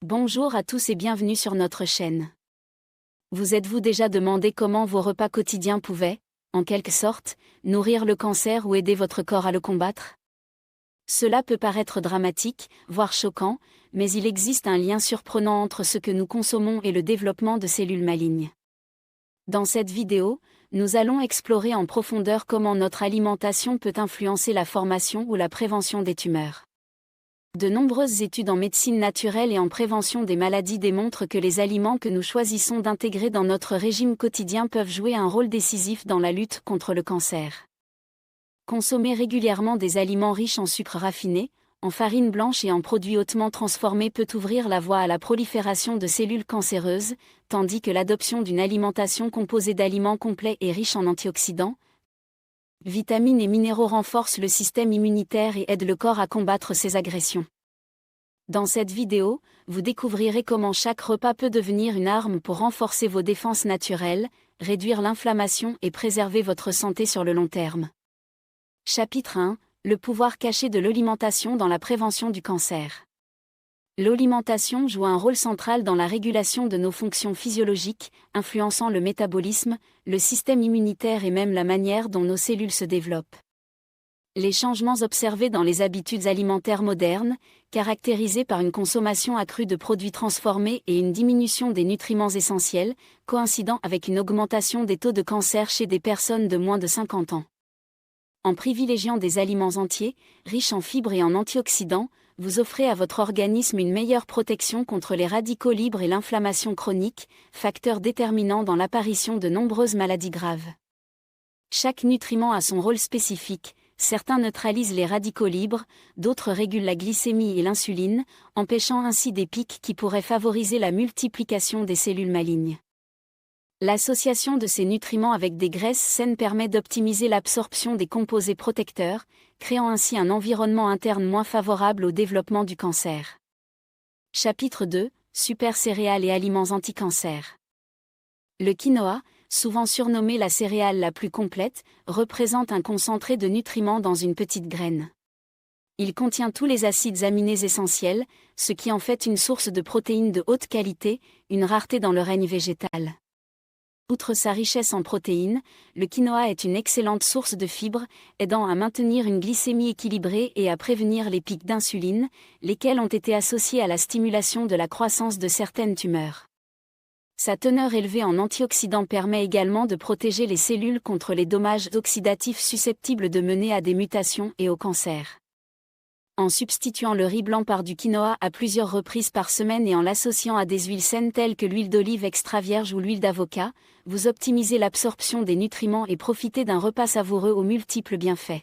Bonjour à tous et bienvenue sur notre chaîne. Vous êtes-vous déjà demandé comment vos repas quotidiens pouvaient, en quelque sorte, nourrir le cancer ou aider votre corps à le combattre? Cela peut paraître dramatique, voire choquant, mais il existe un lien surprenant entre ce que nous consommons et le développement de cellules malignes. Dans cette vidéo, nous allons explorer en profondeur comment notre alimentation peut influencer la formation ou la prévention des tumeurs. De nombreuses études en médecine naturelle et en prévention des maladies démontrent que les aliments que nous choisissons d'intégrer dans notre régime quotidien peuvent jouer un rôle décisif dans la lutte contre le cancer. Consommer régulièrement des aliments riches en sucre raffiné, en farine blanche et en produits hautement transformés peut ouvrir la voie à la prolifération de cellules cancéreuses, tandis que l'adoption d'une alimentation composée d'aliments complets et riches en antioxydants, vitamines et minéraux renforce le système immunitaire et aide le corps à combattre ces agressions. Dans cette vidéo, vous découvrirez comment chaque repas peut devenir une arme pour renforcer vos défenses naturelles, réduire l'inflammation et préserver votre santé sur le long terme. Chapitre 1 : Le pouvoir caché de l'alimentation dans la prévention du cancer. L'alimentation joue un rôle central dans la régulation de nos fonctions physiologiques, influençant le métabolisme, le système immunitaire et même la manière dont nos cellules se développent. Les changements observés dans les habitudes alimentaires modernes, caractérisées par une consommation accrue de produits transformés et une diminution des nutriments essentiels, coïncidant avec une augmentation des taux de cancer chez des personnes de moins de 50 ans. En privilégiant des aliments entiers, riches en fibres et en antioxydants, vous offrez à votre organisme une meilleure protection contre les radicaux libres et l'inflammation chronique, facteur déterminant dans l'apparition de nombreuses maladies graves. Chaque nutriment a son rôle spécifique, certains neutralisent les radicaux libres, d'autres régulent la glycémie et l'insuline, empêchant ainsi des pics qui pourraient favoriser la multiplication des cellules malignes. L'association de ces nutriments avec des graisses saines permet d'optimiser l'absorption des composés protecteurs, créant ainsi un environnement interne moins favorable au développement du cancer. Chapitre 2 : Super céréales et aliments anti-cancer. Le quinoa, souvent surnommé la céréale la plus complète, représente un concentré de nutriments dans une petite graine. Il contient tous les acides aminés essentiels, ce qui en fait une source de protéines de haute qualité, une rareté dans le règne végétal. Outre sa richesse en protéines, le quinoa est une excellente source de fibres, aidant à maintenir une glycémie équilibrée et à prévenir les pics d'insuline, lesquels ont été associés à la stimulation de la croissance de certaines tumeurs. Sa teneur élevée en antioxydants permet également de protéger les cellules contre les dommages oxydatifs susceptibles de mener à des mutations et au cancer. En substituant le riz blanc par du quinoa à plusieurs reprises par semaine et en l'associant à des huiles saines telles que l'huile d'olive extra vierge ou l'huile d'avocat, vous optimisez l'absorption des nutriments et profitez d'un repas savoureux aux multiples bienfaits.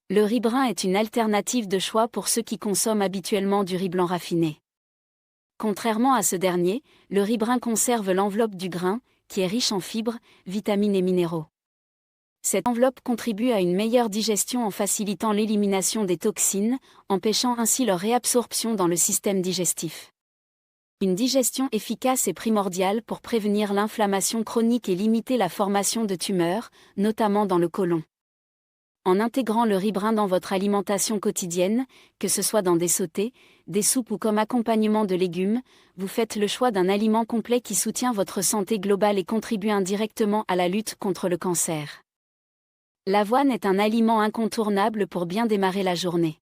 Le riz brun est une alternative de choix pour ceux qui consomment habituellement du riz blanc raffiné. Contrairement à ce dernier, le riz brun conserve l'enveloppe du grain, qui est riche en fibres, vitamines et minéraux. Cette enveloppe contribue à une meilleure digestion en facilitant l'élimination des toxines, empêchant ainsi leur réabsorption dans le système digestif. Une digestion efficace est primordiale pour prévenir l'inflammation chronique et limiter la formation de tumeurs, notamment dans le côlon. En intégrant le riz brun dans votre alimentation quotidienne, que ce soit dans des sautés, des soupes ou comme accompagnement de légumes, vous faites le choix d'un aliment complet qui soutient votre santé globale et contribue indirectement à la lutte contre le cancer. L'avoine est un aliment incontournable pour bien démarrer la journée.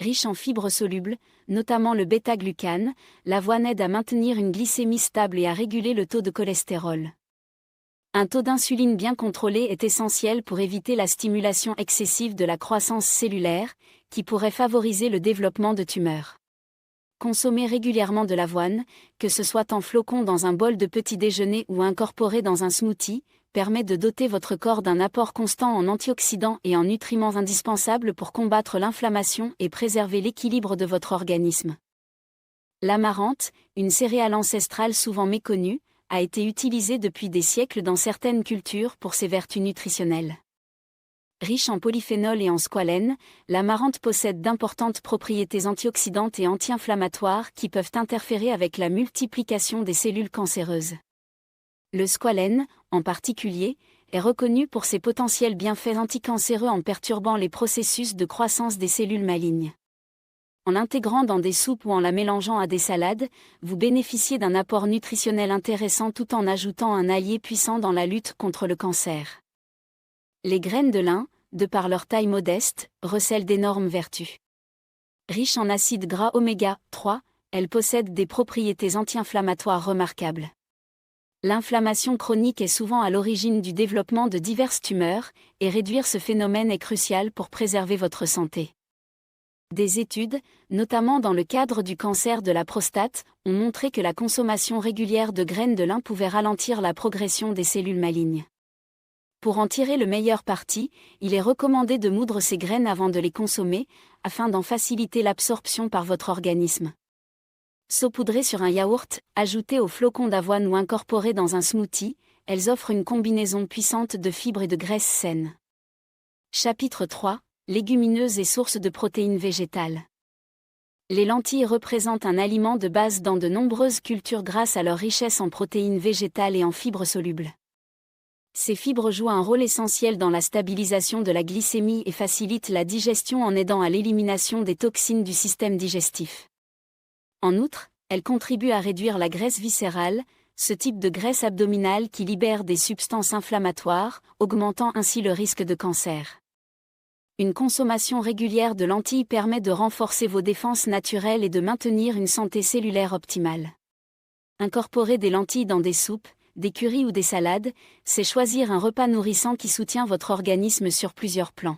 Riche en fibres solubles, notamment le bêta-glucane, l'avoine aide à maintenir une glycémie stable et à réguler le taux de cholestérol. Un taux d'insuline bien contrôlé est essentiel pour éviter la stimulation excessive de la croissance cellulaire, qui pourrait favoriser le développement de tumeurs. Consommer régulièrement de l'avoine, que ce soit en flocons dans un bol de petit déjeuner ou incorporé dans un smoothie, permet de doter votre corps d'un apport constant en antioxydants et en nutriments indispensables pour combattre l'inflammation et préserver l'équilibre de votre organisme. L'amarante, une céréale ancestrale souvent méconnue, a été utilisée depuis des siècles dans certaines cultures pour ses vertus nutritionnelles. Riche en polyphénols et en squalène, l'amarante possède d'importantes propriétés antioxydantes et anti-inflammatoires qui peuvent interférer avec la multiplication des cellules cancéreuses. Le squalène, en particulier, est reconnu pour ses potentiels bienfaits anticancéreux en perturbant les processus de croissance des cellules malignes. En l'intégrant dans des soupes ou en la mélangeant à des salades, vous bénéficiez d'un apport nutritionnel intéressant tout en ajoutant un allié puissant dans la lutte contre le cancer. Les graines de lin, de par leur taille modeste, recèlent d'énormes vertus. Riches en acides gras oméga 3, elles possèdent des propriétés anti-inflammatoires remarquables. L'inflammation chronique est souvent à l'origine du développement de diverses tumeurs, et réduire ce phénomène est crucial pour préserver votre santé. Des études, notamment dans le cadre du cancer de la prostate, ont montré que la consommation régulière de graines de lin pouvait ralentir la progression des cellules malignes. Pour en tirer le meilleur parti, il est recommandé de moudre ces graines avant de les consommer, afin d'en faciliter l'absorption par votre organisme. Saupoudrées sur un yaourt, ajoutées aux flocons d'avoine ou incorporées dans un smoothie, elles offrent une combinaison puissante de fibres et de graisses saines. Chapitre 3. Légumineuses et sources de protéines végétales. Les lentilles représentent un aliment de base dans de nombreuses cultures grâce à leur richesse en protéines végétales et en fibres solubles. Ces fibres jouent un rôle essentiel dans la stabilisation de la glycémie et facilitent la digestion en aidant à l'élimination des toxines du système digestif. En outre, elles contribuent à réduire la graisse viscérale, ce type de graisse abdominale qui libère des substances inflammatoires, augmentant ainsi le risque de cancer. Une consommation régulière de lentilles permet de renforcer vos défenses naturelles et de maintenir une santé cellulaire optimale. Incorporer des lentilles dans des soupes, des currys ou des salades, c'est choisir un repas nourrissant qui soutient votre organisme sur plusieurs plans.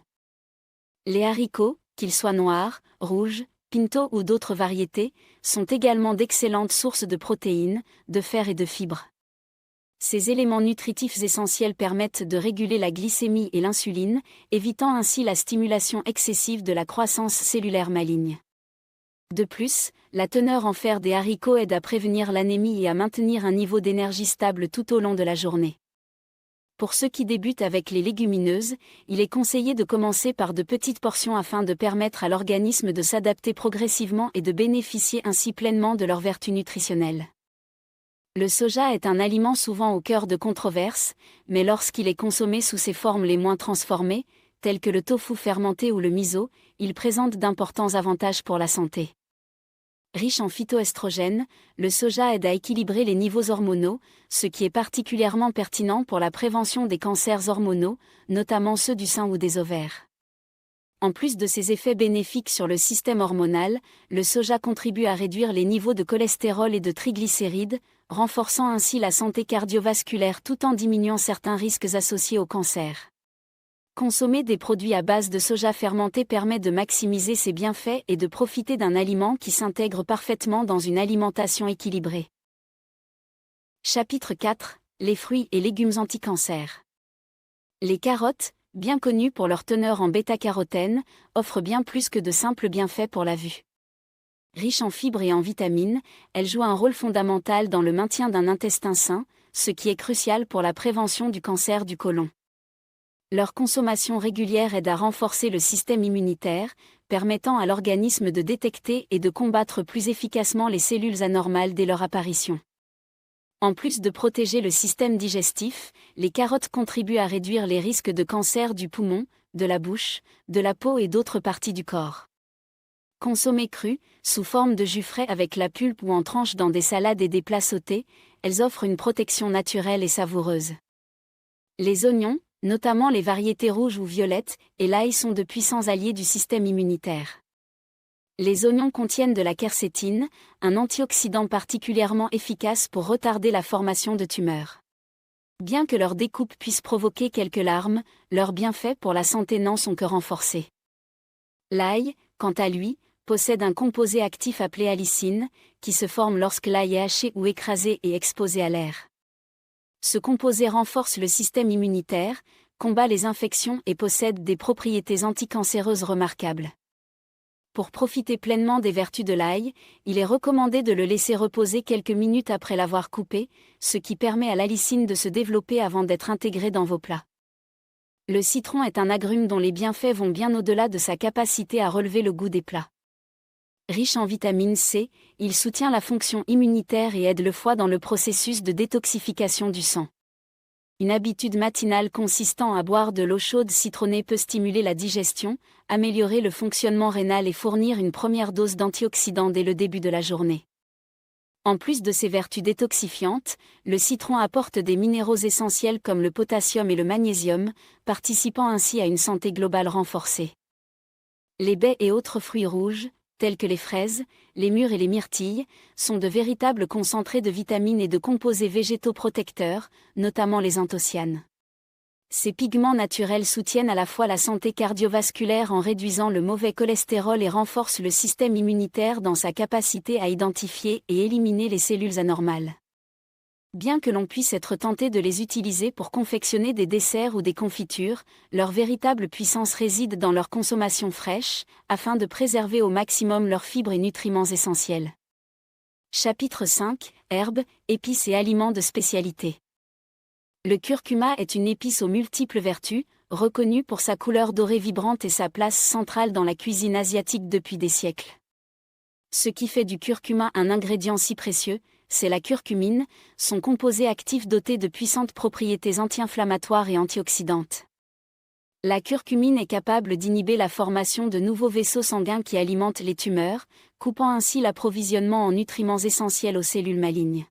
Les haricots, qu'ils soient noirs, rouges, pinto ou d'autres variétés, sont également d'excellentes sources de protéines, de fer et de fibres. Ces éléments nutritifs essentiels permettent de réguler la glycémie et l'insuline, évitant ainsi la stimulation excessive de la croissance cellulaire maligne. De plus, la teneur en fer des haricots aide à prévenir l'anémie et à maintenir un niveau d'énergie stable tout au long de la journée. Pour ceux qui débutent avec les légumineuses, il est conseillé de commencer par de petites portions afin de permettre à l'organisme de s'adapter progressivement et de bénéficier ainsi pleinement de leurs vertus nutritionnelles. Le soja est un aliment souvent au cœur de controverses, mais lorsqu'il est consommé sous ses formes les moins transformées, telles que le tofu fermenté ou le miso, il présente d'importants avantages pour la santé. Riche en phytoestrogènes, le soja aide à équilibrer les niveaux hormonaux, ce qui est particulièrement pertinent pour la prévention des cancers hormonaux, notamment ceux du sein ou des ovaires. En plus de ses effets bénéfiques sur le système hormonal, le soja contribue à réduire les niveaux de cholestérol et de triglycérides, renforçant ainsi la santé cardiovasculaire tout en diminuant certains risques associés au cancer. Consommer des produits à base de soja fermenté permet de maximiser ses bienfaits et de profiter d'un aliment qui s'intègre parfaitement dans une alimentation équilibrée. Chapitre 4. Les fruits et légumes anti-cancer. Les carottes, bien connues pour leur teneur en bêta-carotène, offrent bien plus que de simples bienfaits pour la vue. Riches en fibres et en vitamines, elles jouent un rôle fondamental dans le maintien d'un intestin sain, ce qui est crucial pour la prévention du cancer du côlon. Leur consommation régulière aide à renforcer le système immunitaire, permettant à l'organisme de détecter et de combattre plus efficacement les cellules anormales dès leur apparition. En plus de protéger le système digestif, les carottes contribuent à réduire les risques de cancer du poumon, de la bouche, de la peau et d'autres parties du corps. Consommées crues, sous forme de jus frais avec la pulpe ou en tranches dans des salades et des plats sautés, elles offrent une protection naturelle et savoureuse. Les oignons, notamment les variétés rouges ou violettes, et l'ail sont de puissants alliés du système immunitaire. Les oignons contiennent de la quercétine, un antioxydant particulièrement efficace pour retarder la formation de tumeurs. Bien que leur découpe puisse provoquer quelques larmes, leurs bienfaits pour la santé n'en sont que renforcés. L'ail, quant à lui, possède un composé actif appelé allicine, qui se forme lorsque l'ail est haché ou écrasé et exposé à l'air. Ce composé renforce le système immunitaire, combat les infections et possède des propriétés anticancéreuses remarquables. Pour profiter pleinement des vertus de l'ail, il est recommandé de le laisser reposer quelques minutes après l'avoir coupé, ce qui permet à l'allicine de se développer avant d'être intégrée dans vos plats. Le citron est un agrume dont les bienfaits vont bien au-delà de sa capacité à relever le goût des plats. Riche en vitamine C, il soutient la fonction immunitaire et aide le foie dans le processus de détoxification du sang. Une habitude matinale consistant à boire de l'eau chaude citronnée peut stimuler la digestion, améliorer le fonctionnement rénal et fournir une première dose d'antioxydants dès le début de la journée. En plus de ses vertus détoxifiantes, le citron apporte des minéraux essentiels comme le potassium et le magnésium, participant ainsi à une santé globale renforcée. Les baies et autres fruits rouges, tels que les fraises, les mûres et les myrtilles, sont de véritables concentrés de vitamines et de composés végétaux protecteurs, notamment les anthocyanes. Ces pigments naturels soutiennent à la fois la santé cardiovasculaire en réduisant le mauvais cholestérol et renforcent le système immunitaire dans sa capacité à identifier et éliminer les cellules anormales. Bien que l'on puisse être tenté de les utiliser pour confectionner des desserts ou des confitures, leur véritable puissance réside dans leur consommation fraîche, afin de préserver au maximum leurs fibres et nutriments essentiels. Chapitre 5 – Herbes, épices et aliments de spécialité. Le curcuma est une épice aux multiples vertus, reconnue pour sa couleur dorée vibrante et sa place centrale dans la cuisine asiatique depuis des siècles. Ce qui fait du curcuma un ingrédient si précieux, c'est la curcumine, son composé actif doté de puissantes propriétés anti-inflammatoires et antioxydantes. La curcumine est capable d'inhiber la formation de nouveaux vaisseaux sanguins qui alimentent les tumeurs, coupant ainsi l'approvisionnement en nutriments essentiels aux cellules malignes.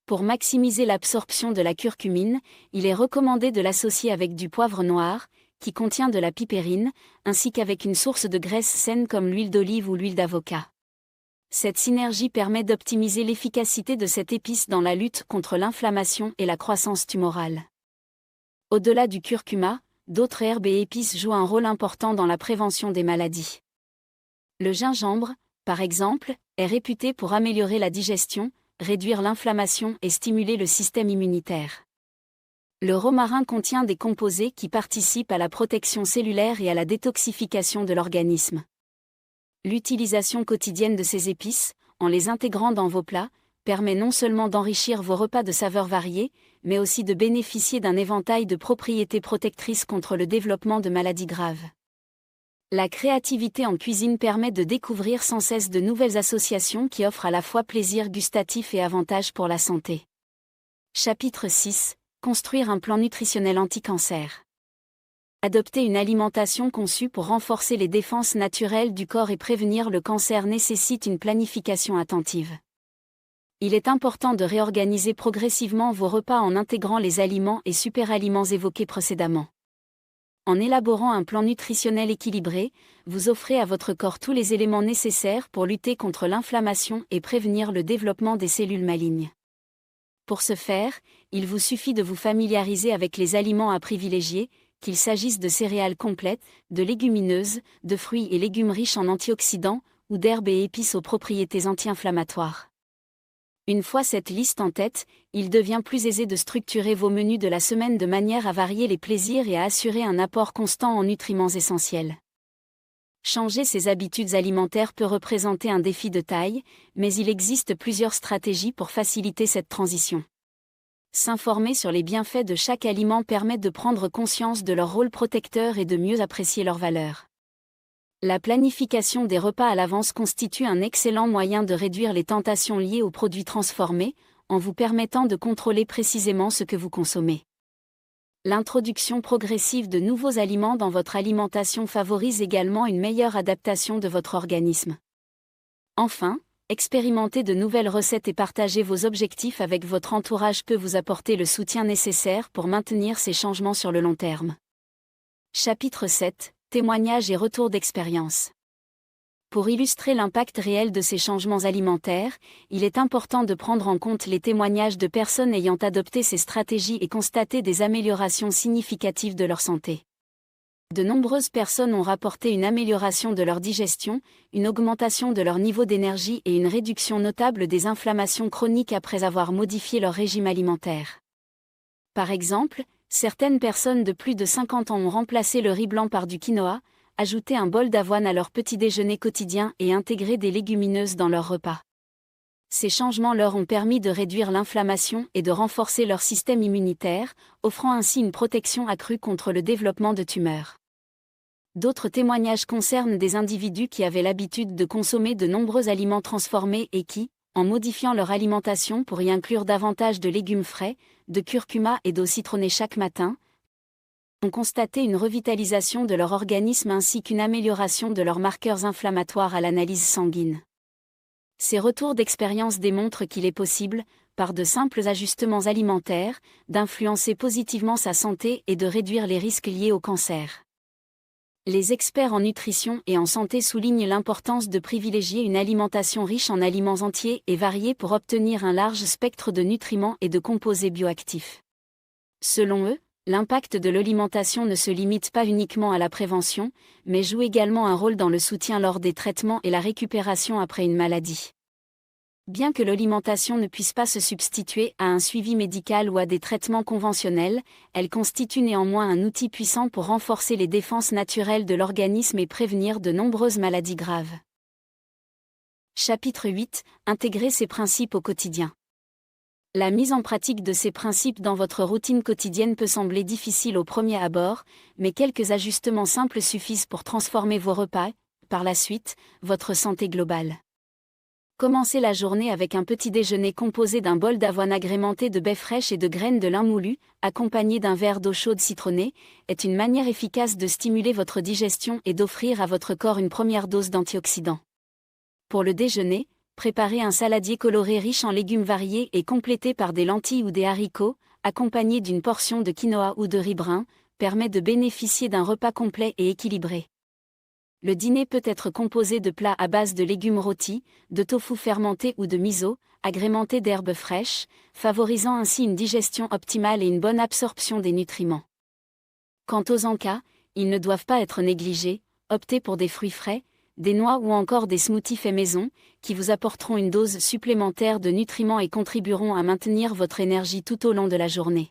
Pour maximiser l'absorption de la curcumine, il est recommandé de l'associer avec du poivre noir, qui contient de la pipérine, ainsi qu'avec une source de graisse saine comme l'huile d'olive ou l'huile d'avocat. Cette synergie permet d'optimiser l'efficacité de cette épice dans la lutte contre l'inflammation et la croissance tumorale. Au-delà du curcuma, d'autres herbes et épices jouent un rôle important dans la prévention des maladies. Le gingembre, par exemple, est réputé pour améliorer la digestion, réduire l'inflammation et stimuler le système immunitaire. Le romarin contient des composés qui participent à la protection cellulaire et à la détoxification de l'organisme. L'utilisation quotidienne de ces épices, en les intégrant dans vos plats, permet non seulement d'enrichir vos repas de saveurs variées, mais aussi de bénéficier d'un éventail de propriétés protectrices contre le développement de maladies graves. La créativité en cuisine permet de découvrir sans cesse de nouvelles associations qui offrent à la fois plaisir gustatif et avantages pour la santé. Chapitre 6 – Construire un plan nutritionnel anti-cancer. Adopter une alimentation conçue pour renforcer les défenses naturelles du corps et prévenir le cancer nécessite une planification attentive. Il est important de réorganiser progressivement vos repas en intégrant les aliments et superaliments évoqués précédemment. En élaborant un plan nutritionnel équilibré, vous offrez à votre corps tous les éléments nécessaires pour lutter contre l'inflammation et prévenir le développement des cellules malignes. Pour ce faire, il vous suffit de vous familiariser avec les aliments à privilégier, qu'il s'agisse de céréales complètes, de légumineuses, de fruits et légumes riches en antioxydants, ou d'herbes et épices aux propriétés anti-inflammatoires. Une fois cette liste en tête, il devient plus aisé de structurer vos menus de la semaine de manière à varier les plaisirs et à assurer un apport constant en nutriments essentiels. Changer ses habitudes alimentaires peut représenter un défi de taille, mais il existe plusieurs stratégies pour faciliter cette transition. S'informer sur les bienfaits de chaque aliment permet de prendre conscience de leur rôle protecteur et de mieux apprécier leurs valeurs. La planification des repas à l'avance constitue un excellent moyen de réduire les tentations liées aux produits transformés, en vous permettant de contrôler précisément ce que vous consommez. L'introduction progressive de nouveaux aliments dans votre alimentation favorise également une meilleure adaptation de votre organisme. Enfin, expérimenter de nouvelles recettes et partager vos objectifs avec votre entourage peut vous apporter le soutien nécessaire pour maintenir ces changements sur le long terme. Chapitre 7 – Témoignages et retours d'expérience. Pour illustrer l'impact réel de ces changements alimentaires, il est important de prendre en compte les témoignages de personnes ayant adopté ces stratégies et constaté des améliorations significatives de leur santé. De nombreuses personnes ont rapporté une amélioration de leur digestion, une augmentation de leur niveau d'énergie et une réduction notable des inflammations chroniques après avoir modifié leur régime alimentaire. Par exemple, certaines personnes de plus de 50 ans ont remplacé le riz blanc par du quinoa, ajouté un bol d'avoine à leur petit déjeuner quotidien et intégré des légumineuses dans leurs repas. Ces changements leur ont permis de réduire l'inflammation et de renforcer leur système immunitaire, offrant ainsi une protection accrue contre le développement de tumeurs. D'autres témoignages concernent des individus qui avaient l'habitude de consommer de nombreux aliments transformés et qui, en modifiant leur alimentation pour y inclure davantage de légumes frais, de curcuma et d'eau citronnée chaque matin, ont constaté une revitalisation de leur organisme ainsi qu'une amélioration de leurs marqueurs inflammatoires à l'analyse sanguine. Ces retours d'expérience démontrent qu'il est possible, par de simples ajustements alimentaires, d'influencer positivement sa santé et de réduire les risques liés au cancer. Les experts en nutrition et en santé soulignent l'importance de privilégier une alimentation riche en aliments entiers et variés pour obtenir un large spectre de nutriments et de composés bioactifs. Selon eux, l'impact de l'alimentation ne se limite pas uniquement à la prévention, mais joue également un rôle dans le soutien lors des traitements et la récupération après une maladie. Bien que l'alimentation ne puisse pas se substituer à un suivi médical ou à des traitements conventionnels, elle constitue néanmoins un outil puissant pour renforcer les défenses naturelles de l'organisme et prévenir de nombreuses maladies graves. Chapitre 8 : Intégrer ces principes au quotidien. La mise en pratique de ces principes dans votre routine quotidienne peut sembler difficile au premier abord, mais quelques ajustements simples suffisent pour transformer vos repas, par la suite, votre santé globale. Commencez la journée avec un petit déjeuner composé d'un bol d'avoine agrémenté de baies fraîches et de graines de lin moulu, accompagné d'un verre d'eau chaude citronnée, est une manière efficace de stimuler votre digestion et d'offrir à votre corps une première dose d'antioxydants. Pour le déjeuner, préparez un saladier coloré riche en légumes variés et complété par des lentilles ou des haricots, accompagné d'une portion de quinoa ou de riz brun, permet de bénéficier d'un repas complet et équilibré. Le dîner peut être composé de plats à base de légumes rôtis, de tofu fermenté ou de miso, agrémenté d'herbes fraîches, favorisant ainsi une digestion optimale et une bonne absorption des nutriments. Quant aux encas, ils ne doivent pas être négligés, optez pour des fruits frais, des noix ou encore des smoothies faits maison, qui vous apporteront une dose supplémentaire de nutriments et contribueront à maintenir votre énergie tout au long de la journée.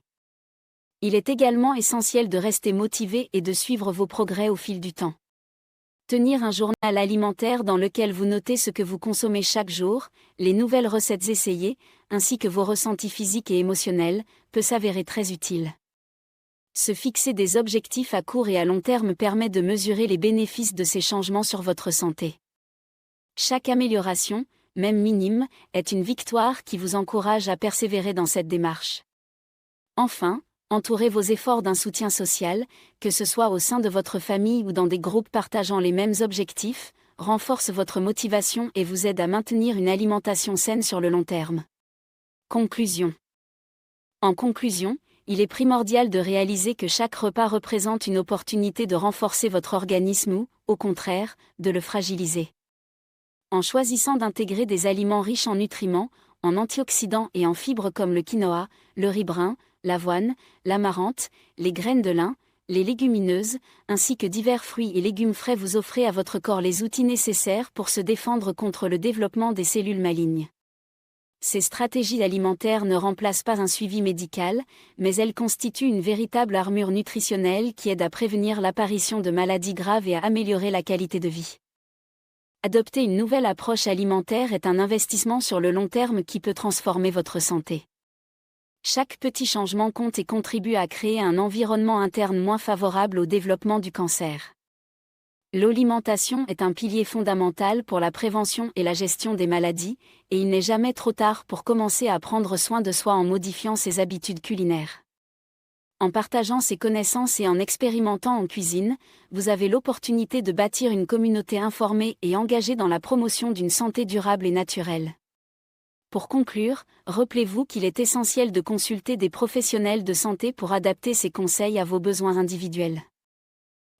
Il est également essentiel de rester motivé et de suivre vos progrès au fil du temps. Tenir un journal alimentaire dans lequel vous notez ce que vous consommez chaque jour, les nouvelles recettes essayées, ainsi que vos ressentis physiques et émotionnels, peut s'avérer très utile. Se fixer des objectifs à court et à long terme permet de mesurer les bénéfices de ces changements sur votre santé. Chaque amélioration, même minime, est une victoire qui vous encourage à persévérer dans cette démarche. Enfin, entourez vos efforts d'un soutien social, que ce soit au sein de votre famille ou dans des groupes partageant les mêmes objectifs, renforce votre motivation et vous aide à maintenir une alimentation saine sur le long terme. Conclusion. En conclusion, il est primordial de réaliser que chaque repas représente une opportunité de renforcer votre organisme ou, au contraire, de le fragiliser. En choisissant d'intégrer des aliments riches en nutriments, en antioxydants et en fibres comme le quinoa, le riz brun, l'avoine, l'amarante, les graines de lin, les légumineuses, ainsi que divers fruits et légumes frais, vous offrez à votre corps les outils nécessaires pour se défendre contre le développement des cellules malignes. Ces stratégies alimentaires ne remplacent pas un suivi médical, mais elles constituent une véritable armure nutritionnelle qui aide à prévenir l'apparition de maladies graves et à améliorer la qualité de vie. Adopter une nouvelle approche alimentaire est un investissement sur le long terme qui peut transformer votre santé. Chaque petit changement compte et contribue à créer un environnement interne moins favorable au développement du cancer. L'alimentation est un pilier fondamental pour la prévention et la gestion des maladies, et il n'est jamais trop tard pour commencer à prendre soin de soi en modifiant ses habitudes culinaires. En partageant ses connaissances et en expérimentant en cuisine, vous avez l'opportunité de bâtir une communauté informée et engagée dans la promotion d'une santé durable et naturelle. Pour conclure, rappelez-vous qu'il est essentiel de consulter des professionnels de santé pour adapter ces conseils à vos besoins individuels.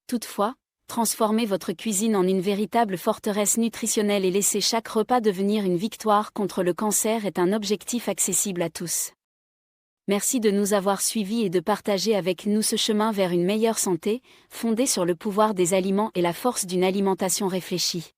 Toutefois, transformez votre cuisine en une véritable forteresse nutritionnelle et laissez chaque repas devenir une victoire contre le cancer est un objectif accessible à tous. Merci de nous avoir suivis et de partager avec nous ce chemin vers une meilleure santé, fondée sur le pouvoir des aliments et la force d'une alimentation réfléchie.